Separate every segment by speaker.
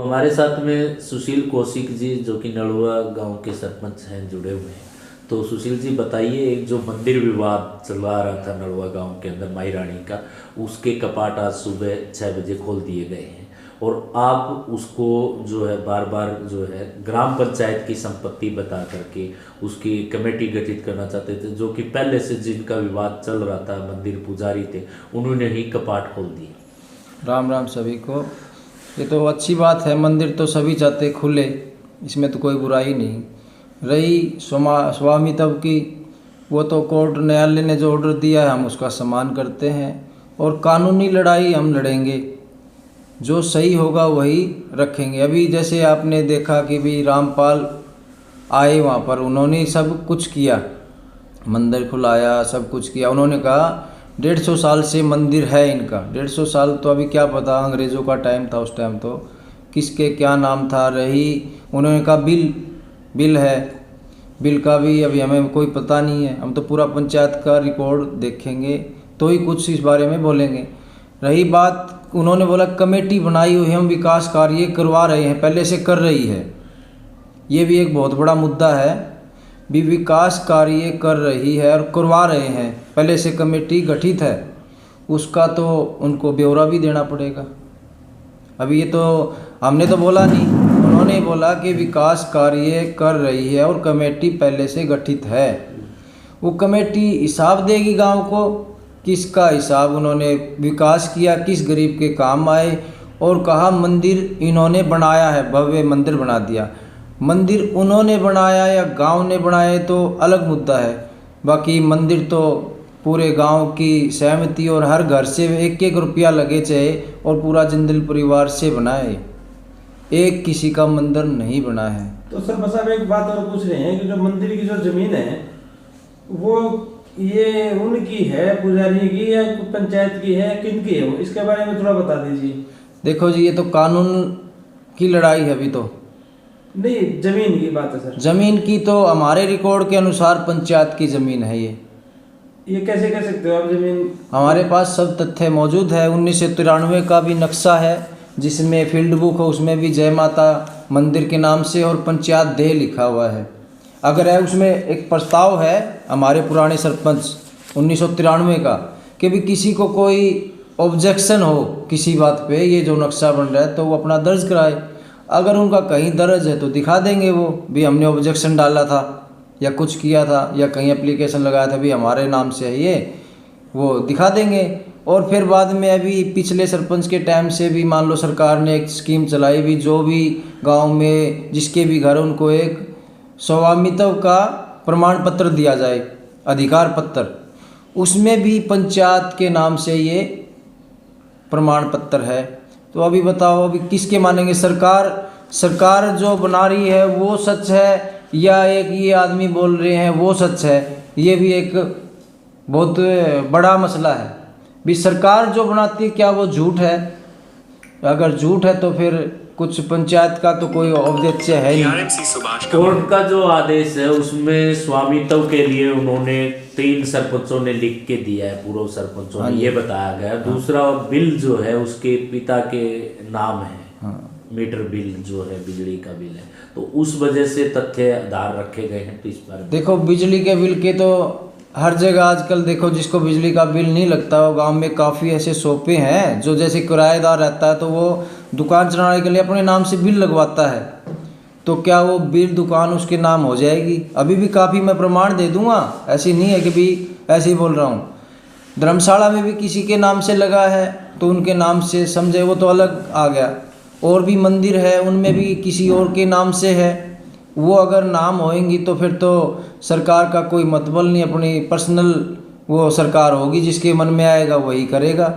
Speaker 1: हमारे साथ में सुशील कौशिक जी जो कि नलुआ गांव के सरपंच हैं जुड़े हुए हैं। तो सुशील जी बताइए, एक जो मंदिर विवाद चला रहा था नलुआ गांव के अंदर माई रानी का, उसके कपाट आज सुबह 6 बजे खोल दिए गए हैं और आप उसको जो है बार बार जो है ग्राम पंचायत की संपत्ति बता करके उसकी कमेटी गठित करना चाहते थे, जो कि पहले से जिनका विवाद चल रहा था मंदिर पुजारी थे, उन्होंने ही कपाट खोल दिए।
Speaker 2: राम राम सभी को। ये तो अच्छी बात है, मंदिर तो सभी चाहते खुले, इसमें तो कोई बुराई नहीं। रही स्वामित्व की, वो तो कोर्ट न्यायालय ने जो ऑर्डर दिया है हम उसका सम्मान करते हैं और कानूनी लड़ाई हम लड़ेंगे, जो सही होगा वही रखेंगे। अभी जैसे आपने देखा कि भी रामपाल आए वहाँ पर, उन्होंने सब कुछ किया, मंदिर खुलाया, सब कुछ किया। उन्होंने कहा 150 साल से मंदिर है इनका। 150 साल तो अभी क्या पता, अंग्रेज़ों का टाइम था उस टाइम, तो किसके क्या नाम था। रही उन्होंने कहा बिल है, बिल का भी अभी हमें कोई पता नहीं है। हम तो पूरा पंचायत का रिकॉर्ड देखेंगे तो ही कुछ इस बारे में बोलेंगे। रही बात, उन्होंने बोला कमेटी बनाई हुई, हम विकास कार्य करवा रहे हैं, पहले से कर रही है। ये भी एक बहुत बड़ा मुद्दा है, भी विकास कार्य कर रही है और करवा रहे हैं, पहले से कमेटी गठित है, उसका तो उनको ब्यौरा भी देना पड़ेगा। अभी ये तो हमने तो बोला नहीं, उन्होंने बोला कि विकास कार्य कर रही है और कमेटी पहले से गठित है। वो कमेटी हिसाब देगी गांव को, किसका हिसाब उन्होंने विकास किया, किस गरीब के काम आए। और कहा मंदिर इन्होंने बनाया है, भव्य मंदिर बना दिया। मंदिर उन्होंने बनाया या गांव ने बनाया तो अलग मुद्दा है, बाकी मंदिर तो पूरे गांव की सहमति और हर घर से 1-1 रुपया लगे चाहे और पूरा जिंदल परिवार से बनाए, एक किसी का मंदिर नहीं बना है।
Speaker 3: तो सर बस आप एक बात और पूछ रहे हैं कि जो मंदिर की जो जमीन है वो ये उनकी है, पुजारी की या पंचायत की है, किनकी है वो, इसके बारे में थोड़ा बता दीजिए।
Speaker 2: देखो जी, ये तो कानून की लड़ाई है। अभी तो
Speaker 3: नहीं, जमीन की बात है सर।
Speaker 2: जमीन की तो हमारे रिकॉर्ड के अनुसार पंचायत की जमीन है।
Speaker 3: ये कैसे कह सकते हो आप? जमीन
Speaker 2: हमारे पास सब तथ्य मौजूद है। 1993 का भी नक्शा है जिसमें फील्ड बुक हो, उसमें भी जय माता मंदिर के नाम से और पंचायत देह लिखा हुआ है। अगर है उसमें एक प्रस्ताव है हमारे पुराने सरपंच 1993 का कि भी किसी को कोई ऑब्जेक्शन हो किसी बात पे, ये जो नक्शा बन रहा है, तो वो अपना दर्ज कराए। अगर उनका कहीं दर्ज है तो दिखा देंगे वो भी हमने ऑब्जेक्शन डाला था या कुछ किया था या कहीं एप्लीकेशन लगाया था भी हमारे नाम से है ये, वो दिखा देंगे। और फिर बाद में अभी पिछले सरपंच के टाइम से भी मान लो सरकार ने एक स्कीम चलाई भी, जो भी गांव में जिसके भी घर उनको एक स्वामित्व का प्रमाण पत्र दिया जाए, अधिकार पत्र, उसमें भी पंचायत के नाम से ये प्रमाण पत्र है। तो अभी बताओ, अभी किसके मानेंगे? सरकार जो बना रही है वो सच है या एक ये आदमी बोल रहे हैं वो सच है? ये भी एक बहुत बड़ा मसला है। भी सरकार जो बनाती है क्या वो झूठ है? अगर झूठ है तो फिर कुछ पंचायत का तो कोई औचित्य है नहीं।
Speaker 1: कोर्ट का जो आदेश है उसमें स्वामित्व के लिए उन्होंने 3 सरपंचों ने लिख के दिया है, पूर्व सरपंचों ने, ये बताया गया। दूसरा बिल जो है उसके पिता के नाम है, मीटर बिल जो है बिजली का बिल है, तो उस वजह से तथ्य आधार रखे गए हैं। तो इस बारे में
Speaker 2: देखो, बिजली के बिल के तो हर जगह आजकल देखो, जिसको बिजली का बिल नहीं लगता वो गांव में काफ़ी ऐसे सोपे हैं जो जैसे किराएदार रहता है तो वो दुकान चलाने के लिए अपने नाम से बिल लगवाता है, तो क्या वो बिल दुकान उसके नाम हो जाएगी? अभी भी काफ़ी मैं प्रमाण दे दूंगा, ऐसी नहीं है कि भी ऐसे ही बोल रहा हूँ। धर्मशाला में भी किसी के नाम से लगा है तो उनके नाम से समझे, वो तो अलग आ गया। और भी मंदिर है उनमें भी किसी और के नाम से है, वो अगर नाम होएंगी तो फिर तो सरकार का कोई मतलब नहीं, अपनी पर्सनल वो सरकार होगी, जिसके मन में आएगा वही करेगा।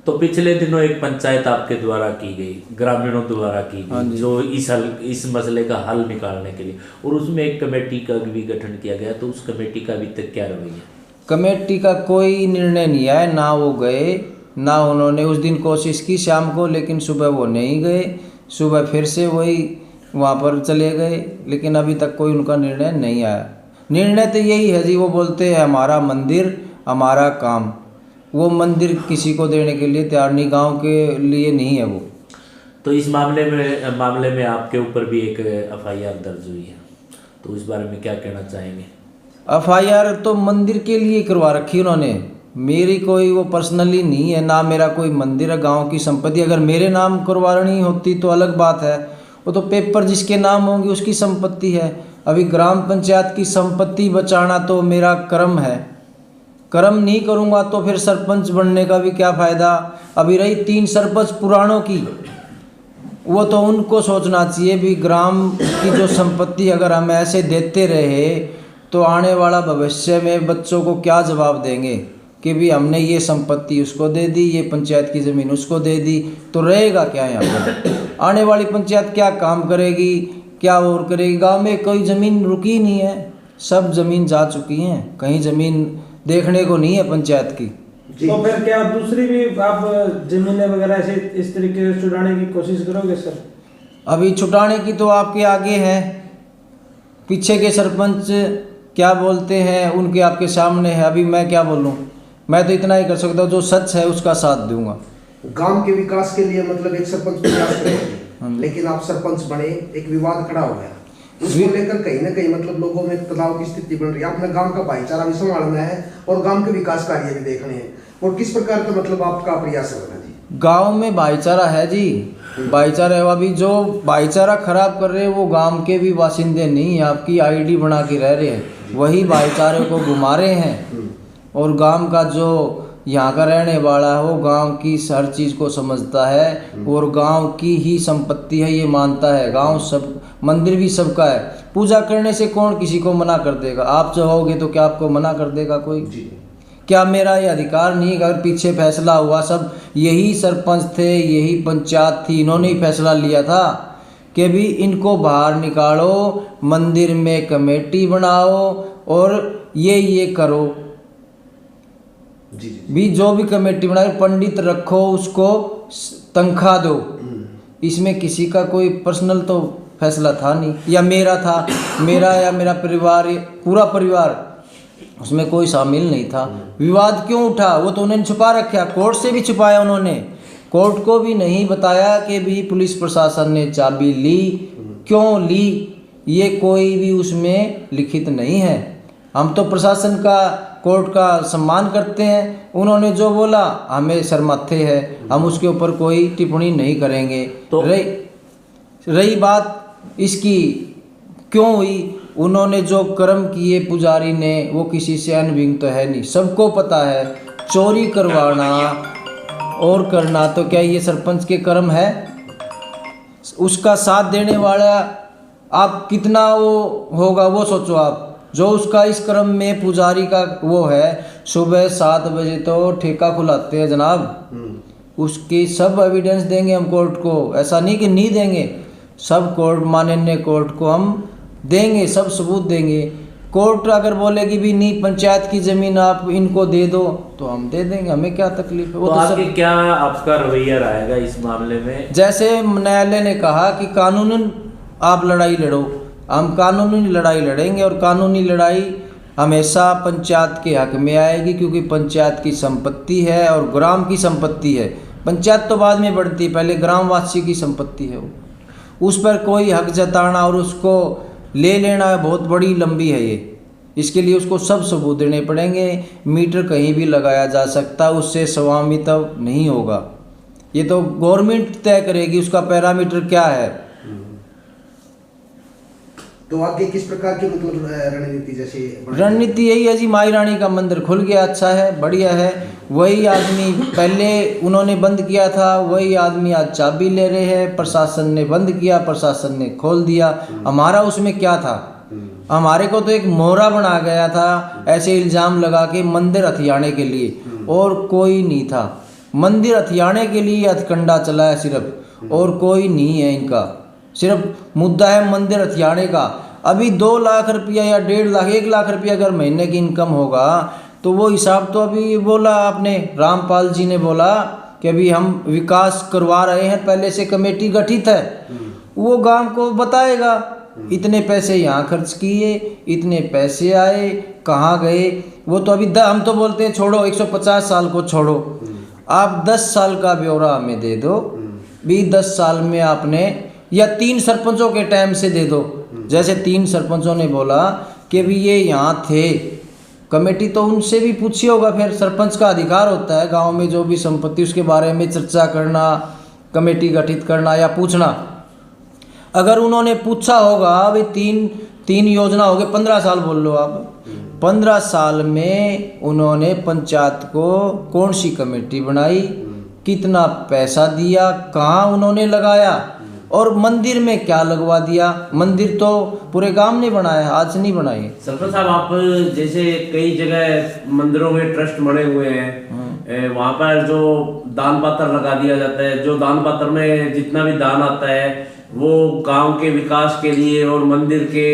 Speaker 1: तो पिछले दिनों एक पंचायत आपके द्वारा की गई, ग्रामीणों द्वारा की गई, जो इस मसले का हल निकालने के लिए, और उसमें एक कमेटी का भी गठन किया गया, तो उस कमेटी का अभी तक क्या रवैया?
Speaker 2: कमेटी का कोई निर्णय नहीं आया, ना वो गए, ना उन्होंने उस दिन कोशिश की शाम को, लेकिन सुबह वो नहीं गए, सुबह फिर से वही वहाँ पर चले गए, लेकिन अभी तक कोई उनका निर्णय नहीं आया। निर्णय तो यही है जी, वो बोलते हैं हमारा मंदिर हमारा काम, वो मंदिर किसी को देने के लिए तैयार नहीं, गांव के लिए नहीं है वो।
Speaker 1: तो इस मामले में आपके ऊपर भी एक FIR दर्ज हुई है, तो इस बारे में क्या कहना चाहेंगे?
Speaker 2: FIR तो मंदिर के लिए करवा रखी उन्होंने, मेरी कोई वो पर्सनली नहीं है, ना मेरा कोई मंदिर है। गांव की संपत्ति अगर मेरे नाम करवानी होती तो अलग बात है, वो तो पेपर जिसके नाम होंगे उसकी संपत्ति है। अभी ग्राम पंचायत की संपत्ति बचाना तो मेरा कर्म है, कर्म नहीं करूँगा तो फिर सरपंच बनने का भी क्या फ़ायदा। अभी रही 3 सरपंच पुराणों की, वो तो उनको सोचना चाहिए भी ग्राम की जो संपत्ति अगर हम ऐसे देते रहे तो आने वाला भविष्य में बच्चों को क्या जवाब देंगे कि भी हमने ये संपत्ति उसको दे दी, ये पंचायत की ज़मीन उसको दे दी, तो रहेगा क्या यहाँ पर? आने वाली पंचायत क्या काम करेगी, क्या और करेगी? गांव में कोई ज़मीन रुकी नहीं है, सब ज़मीन जा चुकी हैं, कहीं ज़मीन देखने को नहीं है पंचायत की।
Speaker 3: तो फिर क्या दूसरी भी आप जमीनें वगैरह ऐसे इस तरीके से छुड़ाने की कोशिश करोगे सर?
Speaker 2: अभी छुटाने की तो आपके आगे है, पीछे के सरपंच क्या बोलते हैं उनके आपके सामने है, अभी मैं क्या बोलूं? मैं तो इतना ही कर सकता हूँ, जो सच है उसका साथ दूंगा।
Speaker 4: गांव के विकास के लिए मतलब एक सरपंच प्रयास करेंगे, लेकिन आप सरपंच बने, एक विवाद खड़ा हो गया, उसको लेकर कहीं ना कहीं मतलब लोगों में तनाव की स्थिति बन रही है। अपने गांव का भाईचारा भी संभालना है और गांव के विकास कार्य भी देखने हैं, और किस प्रकार का मतलब आपका प्रयास है जी?
Speaker 2: गांव में भाईचारा है जी, भाईचारा है। अभी जो भाईचारा खराब कर रहे हैं वो गांव के भी बासिंदे नहीं, आपकी ID बना के रह रहे हैं, वही भाईचारे को घुमा रहे हैं। और गांव का जो यहाँ का रहने वाला है वो गांव की हर चीज़ को समझता है और गांव की ही संपत्ति है ये मानता है। गांव सब, मंदिर भी सबका है, पूजा करने से कौन किसी को मना कर देगा? आप चाहोगे तो क्या आपको मना कर देगा कोई? क्या मेरा ये अधिकार नहीं है? अगर पीछे फैसला हुआ, सब यही सरपंच थे, यही पंचायत थी, इन्होंने ही फैसला लिया था कि भी इनको बाहर निकालो, मंदिर में कमेटी बनाओ और ये करो। भी जो भी कमेटी बनाए पंडित रखो, उसको तनख्वाह दो। इसमें किसी का कोई पर्सनल तो फैसला था नहीं, या मेरा था, मेरा या मेरा परिवार, पूरा परिवार, उसमें कोई शामिल नहीं था। विवाद क्यों उठा? वो तो उन्होंने छुपा रखा, कोर्ट से भी छुपाया उन्होंने, कोर्ट को भी नहीं बताया कि भी पुलिस प्रशासन ने चाबी ली, क्यों ली, ये कोई भी उसमें लिखित नहीं है। हम तो प्रशासन का, कोर्ट का सम्मान करते हैं, उन्होंने जो बोला हमें शर्माते हैं, हम उसके ऊपर कोई टिप्पणी नहीं करेंगे। तो रही बात इसकी क्यों हुई, उन्होंने जो कर्म किए पुजारी ने, वो किसी से अनभिज्ञ तो है नहीं, सबको पता है। चोरी करवाना और करना तो क्या ये सरपंच के कर्म है? उसका साथ देने वाला आप कितना वो होगा वो सोचो आप, जो उसका इस क्रम में पुजारी का वो है, सुबह 7 बजे तो ठेका खुलाते हैं जनाब, उसकी सब एविडेंस देंगे हम कोर्ट को, ऐसा नहीं कि नहीं देंगे, सब कोर्ट, माननीय कोर्ट को हम देंगे, सब सबूत देंगे। कोर्ट अगर बोलेगी भी नहीं पंचायत की ज़मीन आप इनको दे दो तो हम दे देंगे, हमें क्या तकलीफ है। वो तो
Speaker 1: आगे क्या आपका रवैया रहेगा इस मामले में?
Speaker 2: जैसे न्यायालय ने कहा कि कानूनन आप लड़ाई लड़ो, हम कानूनी लड़ाई लड़ेंगे और कानूनी लड़ाई हमेशा पंचायत के हक में आएगी, क्योंकि पंचायत की संपत्ति है और ग्राम की संपत्ति है। पंचायत तो बाद में बढ़ती, पहले ग्रामवासी की संपत्ति है, वो उस पर कोई हक जताना और उसको ले लेना बहुत बड़ी लंबी है ये। इसके लिए उसको सब सबूत देने पड़ेंगे। मीटर कहीं भी लगाया जा सकता, उससे स्वामित्व नहीं होगा, ये तो गवर्नमेंट तय करेगी उसका पैरामीटर क्या है।
Speaker 4: तो आगे किस प्रकार की मतलब रणनीति, जैसे
Speaker 2: रणनीति यही है जी, माई रानी का मंदिर खुल गया, अच्छा है, बढ़िया है। वही आदमी पहले उन्होंने बंद किया था, वही आदमी आज चाबी ले रहे हैं। प्रशासन ने बंद किया, प्रशासन ने खोल दिया, हमारा उसमें क्या था? हमारे को तो एक मोहरा बना गया था ऐसे इल्ज़ाम लगा के मंदिर हथियाने के लिए, और कोई नहीं था। मंदिर हथियाने के लिए हथकंडा चला है सिर्फ, और कोई नहीं है इनका, सिर्फ मुद्दा है मंदिर हथियाने का। अभी 2 लाख रुपया या 1.5 लाख 1 लाख रुपया अगर महीने की इनकम होगा तो वो हिसाब तो अभी बोला आपने, रामपाल जी ने बोला कि अभी हम विकास करवा रहे हैं, पहले से कमेटी गठित है, वो गांव को बताएगा इतने पैसे यहाँ खर्च किए, इतने पैसे आए, कहाँ गए। वो तो अभी हम तो बोलते हैं छोड़ो 150 साल को छोड़ो, आप 10 साल का ब्यौरा हमें दे दो, भी 10 साल में आपने, या 3 सरपंचों के टाइम से दे दो। जैसे 3 सरपंचों ने बोला कि भी ये यहाँ थे, कमेटी तो उनसे भी पूछी होगा। फिर सरपंच का अधिकार होता है गांव में जो भी संपत्ति उसके बारे में चर्चा करना, कमेटी गठित करना या पूछना। अगर उन्होंने पूछा होगा भाई 3 योजना हो गए, 15 साल बोल लो आप, 15 साल में उन्होंने पंचायत को कौन सी कमेटी बनाई, कितना पैसा दिया, कहाँ उन्होंने लगाया, और मंदिर में क्या लगवा दिया। मंदिर तो पूरे गांव ने बनाया, आज से नहीं बनाई।
Speaker 3: सरपंच साहब, आप जैसे कई जगह मंदिरों में ट्रस्ट बने हुए हैं, वहाँ पर जो दान पात्र लगा दिया जाता है, जो दान पात्र में जितना भी दान आता है वो गांव के विकास के लिए और मंदिर के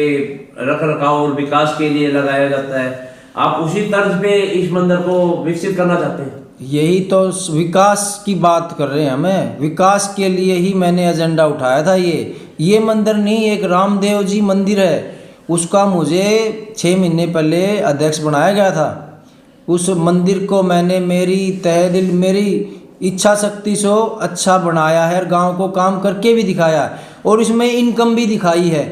Speaker 3: रख रखाव और विकास के लिए लगाया जाता है। आप उसी तर्ज पे इस मंदिर को विकसित करना चाहते हैं?
Speaker 2: यही तो विकास की बात कर रहे हैं, हमें विकास के लिए ही मैंने एजेंडा उठाया था। ये मंदिर नहीं, एक रामदेव जी मंदिर है, उसका मुझे 6 महीने पहले अध्यक्ष बनाया गया था। उस मंदिर को मैंने मेरी तहे दिल, मेरी इच्छा शक्ति से अच्छा बनाया है, गांव को काम करके भी दिखाया है और इसमें इनकम भी दिखाई है।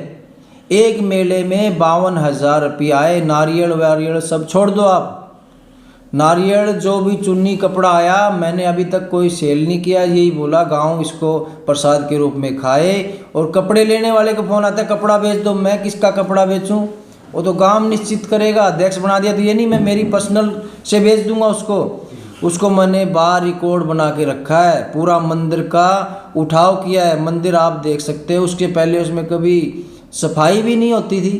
Speaker 2: एक मेले में 52,000 रुपये आए। नारियल वारियल सब छोड़ दो आप, नारियल जो भी चुन्नी कपड़ा आया, मैंने अभी तक कोई सेल नहीं किया। यही बोला गांव इसको प्रसाद के रूप में खाए। और कपड़े लेने वाले का फ़ोन आता है कपड़ा बेच दो, मैं किसका कपड़ा बेचूं, वो तो गांव निश्चित करेगा। अध्यक्ष बना दिया तो ये नहीं मैं मेरी पर्सनल से बेच दूंगा उसको मैंने बार रिकॉर्ड बना के रखा है, पूरा मंदिर का उठाव किया है। मंदिर आप देख सकते हो, उसके पहले उसमें कभी सफाई भी नहीं होती थी।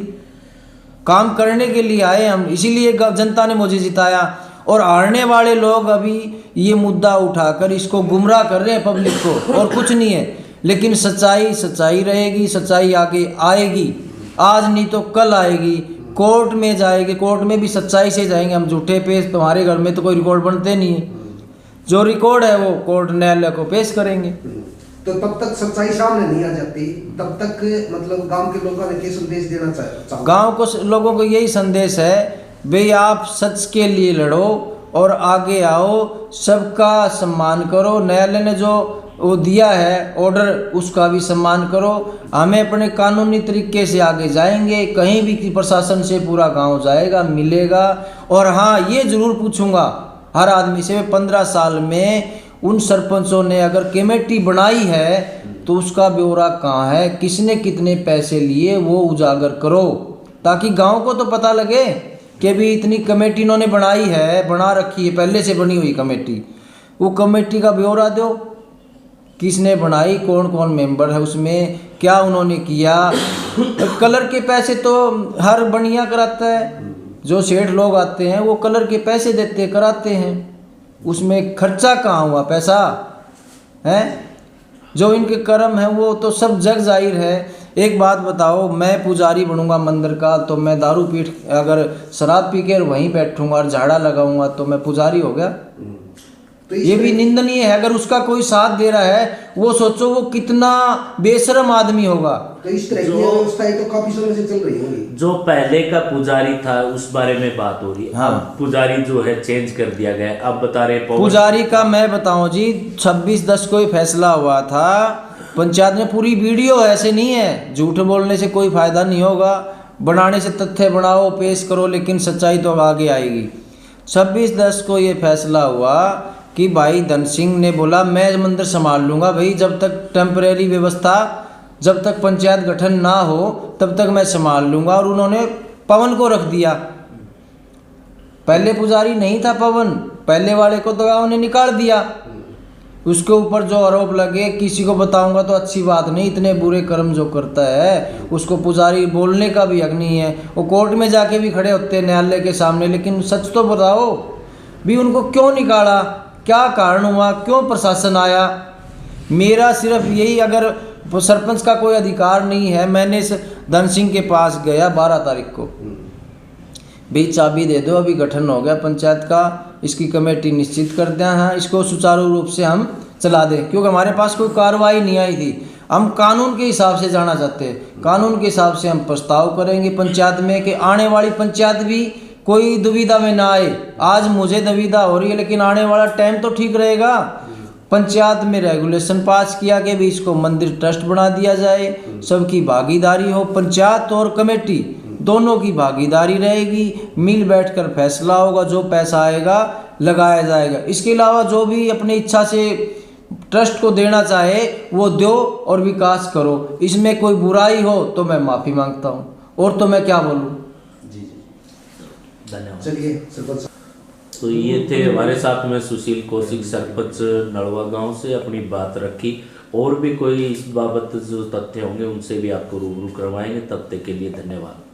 Speaker 2: काम करने के लिए आए हम, इसीलिए जनता ने मुझे जिताया। और हारने वाले लोग अभी ये मुद्दा उठाकर इसको गुमराह कर रहे हैं पब्लिक को, और कुछ नहीं है। लेकिन सच्चाई रहेगी, सच्चाई आगे आएगी, आज नहीं तो कल आएगी। कोर्ट में जाएगी, कोर्ट में भी सच्चाई से जाएंगे हम। झूठे पेश, तुम्हारे घर में तो कोई रिकॉर्ड बनते नहीं है, जो रिकॉर्ड है वो कोर्ट न्यायालय को पेश करेंगे।
Speaker 4: तो तब तक सच्चाई सामने नहीं आ जाती, तब तक मतलब गांव के लोगों ने क्या संदेश देना चाहिए? गांव
Speaker 2: को लोगों को यही संदेश है, भाई आप सच के लिए लड़ो और आगे आओ, सबका सम्मान करो। न्यायालय ने जो वो दिया है ऑर्डर, उसका भी सम्मान करो। हमें अपने कानूनी तरीके से आगे जाएंगे, कहीं भी प्रशासन से पूरा गांव जाएगा, मिलेगा। और हाँ, ये ज़रूर पूछूंगा हर आदमी से, 15 साल में उन सरपंचों ने अगर कमेटी बनाई है तो उसका ब्यौरा कहाँ है, किसने कितने पैसे लिए, वो उजागर करो, ताकि गांव को तो पता लगे कि भी इतनी कमेटी इन्होंने बनाई है, बना रखी है, पहले से बनी हुई कमेटी। वो कमेटी का ब्यौरा दो, किसने बनाई, कौन कौन मेंबर है उसमें, क्या उन्होंने किया। कलर के पैसे तो हर बनिया कराता है, जो सेठ लोग आते हैं वो कलर के पैसे देते कराते हैं, उसमें खर्चा कहाँ हुआ पैसा है। जो इनके कर्म है वो तो सब जग जाहिर है। एक बात बताओ, मैं पुजारी बनूंगा मंदिर का तो मैं दारू पीट, अगर शराब पी के वहीं बैठूंगा और झाड़ा लगाऊंगा तो मैं पुजारी हो गया? तो ये भी निंदनीय है। अगर उसका कोई साथ दे रहा है, वो सोचो वो कितना बेशरम आदमी होगा।
Speaker 4: तो इस तरह की व्यवस्थाएं तो काफी समय से चल रही होंगी।
Speaker 1: जो पहले का पुजारी था उस बारे में बात हो रही है।
Speaker 2: हाँ,
Speaker 1: अब पुजारी जो है चेंज कर दिया गया। अब बता रहे
Speaker 2: पुजारी का मैं बताऊं जी, 26/10 को ही फैसला हुआ था पंचायत में। पूरी वीडियो ऐसे नहीं है, झूठ बोलने से कोई फायदा नहीं होगा, बनाने से तथ्य बनाओ पेश करो, लेकिन सच्चाई तो आगे आएगी। 26/10 को ये फैसला हुआ कि भाई धन सिंह ने बोला मैं मंदिर संभाल लूँगा भाई, जब तक टेम्परेरी व्यवस्था, जब तक पंचायत गठन ना हो तब तक मैं संभाल लूँगा। और उन्होंने पवन को रख दिया। पहले पुजारी नहीं था पवन, पहले वाले को तो गाँव ने निकाल दिया। उसके ऊपर जो आरोप लगे, किसी को बताऊंगा तो अच्छी बात नहीं, इतने बुरे कर्म जो करता है उसको पुजारी बोलने का भी हक नहीं है। वो कोर्ट में जाके भी खड़े होते हैं न्यायालय के सामने, लेकिन सच तो बताओ भी उनको क्यों निकाला, क्या कारण हुआ, क्यों प्रशासन आया। मेरा सिर्फ यही, अगर सरपंच का कोई अधिकार नहीं है, मैंने धन सिंह के पास गया 12 तारीख को, भाई चाबी दे दो, अभी गठन हो गया पंचायत का, इसकी कमेटी निश्चित कर दें, हाँ इसको सुचारू रूप से हम चला दें। क्योंकि हमारे पास कोई कार्रवाई नहीं आई थी, हम कानून के हिसाब से जाना चाहते हैं। कानून के हिसाब से हम प्रस्ताव करेंगे पंचायत में कि आने वाली पंचायत भी कोई दुविधा में ना आए। आज मुझे दुविधा हो रही है, लेकिन आने वाला टाइम तो ठीक रहेगा। पंचायत में रेगुलेशन पास किया कि भी इसको मंदिर ट्रस्ट बना दिया जाए, सबकी भागीदारी हो, पंचायत और कमेटी दोनों की भागीदारी रहेगी, मिल बैठकर फैसला होगा, जो पैसा आएगा लगाया जाएगा। इसके अलावा जो भी अपनी इच्छा से ट्रस्ट को देना चाहे वो दो और विकास करो, इसमें कोई बुराई हो तो मैं माफ़ी मांगता हूँ, और तो मैं क्या बोलूँ।
Speaker 1: जी जी, धन्यवाद।
Speaker 4: चलिए सरपंच
Speaker 1: तो ये थे हमारे साथ में सुशील कौशिक, सरपंच नड़वा गांव से, अपनी बात रखी। और भी कोई इस बाबत जो तथ्य होंगे उनसे भी आपको रूबरू करवाएंगे। तब तक के लिए धन्यवाद।